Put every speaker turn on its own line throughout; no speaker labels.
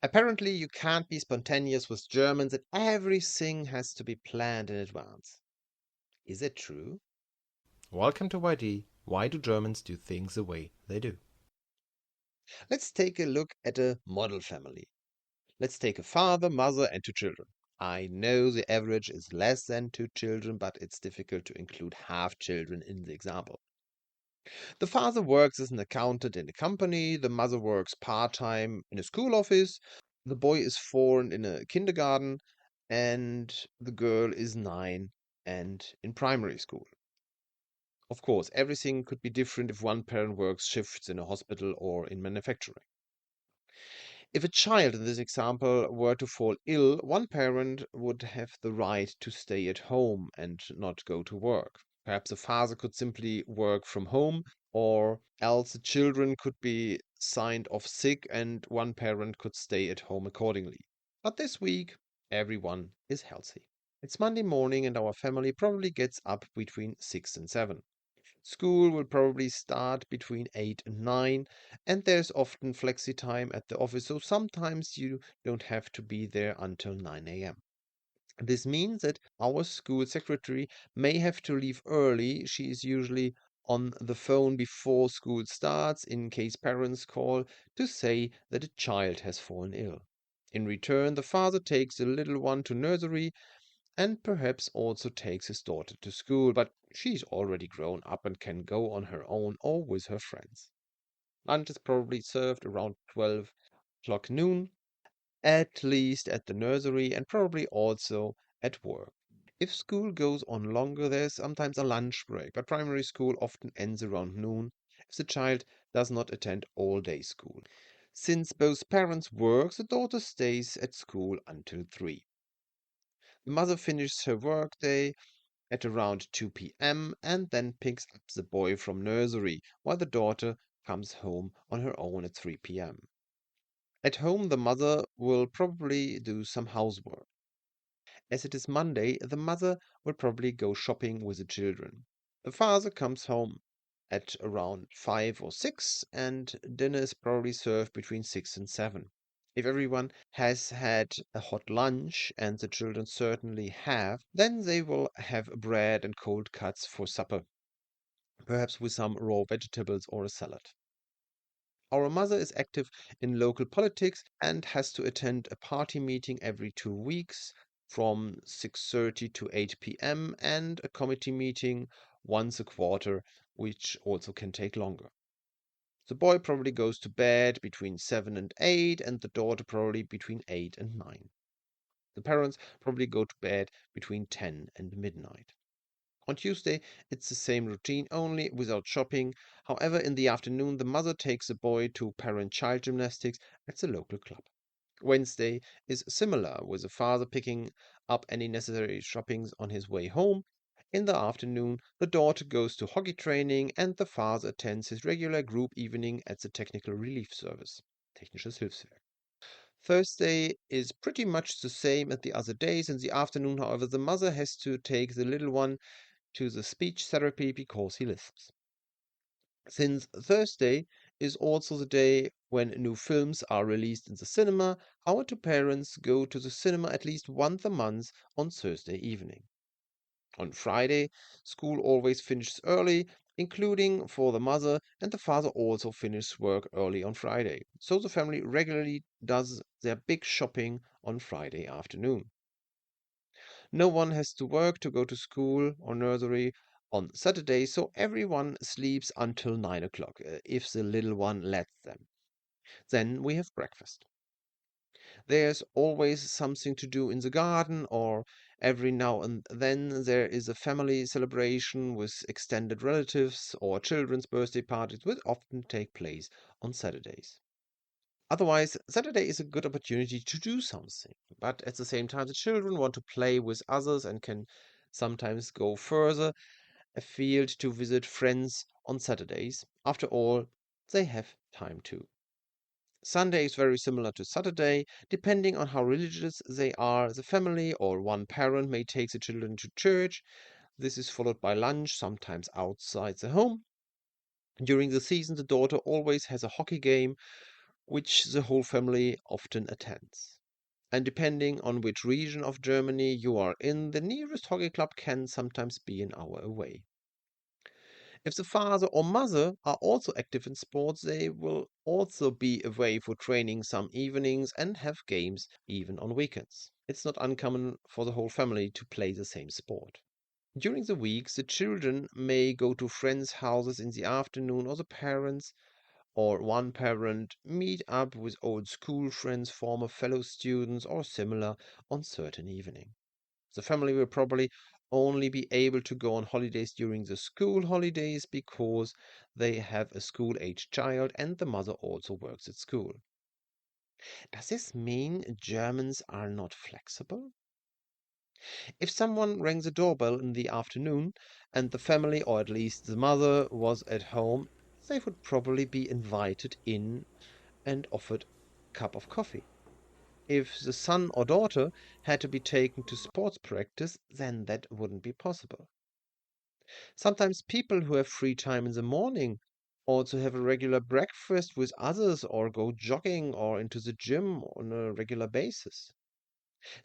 Apparently, you can't be spontaneous with Germans and everything has to be planned in advance. Is it true?
Welcome to YD. Why do Germans do things the way they do?
Let's take a look at a model family. Let's take a father, mother, and two children. I know the average is less than two children, but it's difficult to include half children in the example. The father works as an accountant in a company, the mother works part time in a school office, the boy is 4 and in a kindergarten, and the girl is 9 and in primary school. Of course, everything could be different if one parent works shifts in a hospital or in manufacturing. If a child in this example were to fall ill, one parent would have the right to stay at home and not go to work. Perhaps the father could simply work from home, or else the children could be signed off sick and one parent could stay at home accordingly. But this week, everyone is healthy. It's Monday morning and our family probably gets up between 6 and 7. School will probably start between 8 and 9, and there's often flexi time at the office, so sometimes you don't have to be there until 9 a.m. This means that our school secretary may have to leave early. She is usually on the phone before school starts in case parents call to say that a child has fallen ill. In return, the father takes the little one to nursery and perhaps also takes his daughter to school, but she's already grown up and can go on her own or with her friends. Lunch is probably served around 12 o'clock noon, at least at the nursery and probably also at work. If school goes on longer, there's sometimes a lunch break, but primary school often ends around noon if the child does not attend all day school. Since both parents work, the daughter stays at school until 3. The mother finishes her workday at around 2 p.m. and then picks up the boy from nursery, while the daughter comes home on her own at 3 p.m. At home, the mother will probably do some housework. As it is Monday, the mother will probably go shopping with the children. The father comes home at around 5 or 6, and dinner is probably served between 6 and 7. If everyone has had a hot lunch, and the children certainly have, then they will have bread and cold cuts for supper, perhaps with some raw vegetables or a salad. Our mother is active in local politics and has to attend a party meeting every 2 weeks from 6:30 to 8 p.m. and a committee meeting once a quarter, which also can take longer. The boy probably goes to bed between 7 and 8, and the daughter probably between 8 and 9. The parents probably go to bed between 10 and midnight. On Tuesday, it's the same routine, only without shopping. However, in the afternoon, the mother takes the boy to parent child gymnastics at the local club. Wednesday is similar, with the father picking up any necessary shoppings on his way home. In the afternoon, the daughter goes to hockey training and the father attends his regular group evening at the technical relief service. Technisches Hilfswerk. Thursday is pretty much the same as the other days. In the afternoon, however, the mother has to take the little one to the speech therapy because he lisps. Since Thursday is also the day when new films are released in the cinema, our two parents go to the cinema at least once a month on Thursday evening. On Friday, school always finishes early, including for the mother, and the father also finishes work early on Friday. So the family regularly does their big shopping on Friday afternoon. No one has to work to go to school or nursery on Saturday, so everyone sleeps until 9 o'clock, if the little one lets them. Then we have breakfast. There's always something to do in the garden, or every now and then there is a family celebration with extended relatives, or children's birthday parties, which often take place on Saturdays. Otherwise, Saturday is a good opportunity to do something, but at the same time, the children want to play with others and can sometimes go further afield to visit friends on Saturdays. After all, they have time too. Sunday is very similar to Saturday. Depending on how religious they are, the family or one parent may take the children to church. This is followed by lunch, sometimes outside the home. During the season, the daughter always has a hockey game which the whole family often attends. And depending on which region of Germany you are in, the nearest hockey club can sometimes be an hour away. If the father or mother are also active in sports, they will also be away for training some evenings and have games even on weekends. It's not uncommon for the whole family to play the same sport. During the weeks, the children may go to friends' houses in the afternoon, or the parents or one parent meet up with old school friends, former fellow students, or similar on certain evening. The family will probably only be able to go on holidays during the school holidays because they have a school aged child and the mother also works at school. Does this mean Germans are not flexible? If someone rang the doorbell in the afternoon and the family, or at least the mother, was at home, they would probably be invited in and offered a cup of coffee. If the son or daughter had to be taken to sports practice, then that wouldn't be possible. Sometimes people who have free time in the morning also have a regular breakfast with others or go jogging or into the gym on a regular basis.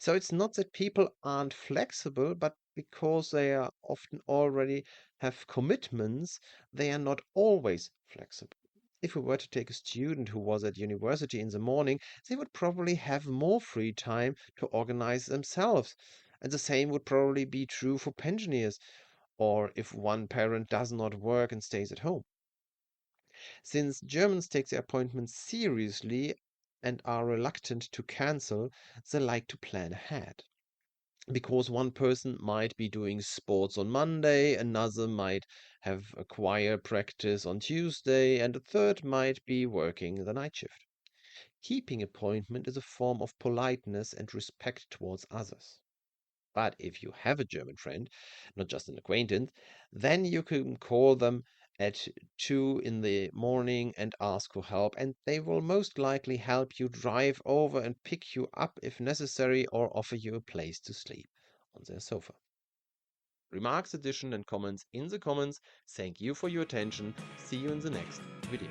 So it's not that people aren't flexible, but because they are often already have commitments, they are not always flexible. If we were to take a student who was at university in the morning, they would probably have more free time to organize themselves. And the same would probably be true for pensioners, or if one parent does not work and stays at home. Since Germans take their appointments seriously and are reluctant to cancel, they like to plan ahead. Because one person might be doing sports on Monday, another might have a choir practice on Tuesday, and a third might be working the night shift. Keeping appointment is a form of politeness and respect towards others. But if you have a German friend, not just an acquaintance, then you can call them at 2 in the morning and ask for help, and they will most likely help you drive over and pick you up if necessary or offer you a place to sleep on their sofa. Remarks, addition, and comments in the comments. Thank you for your attention. See you in the next video.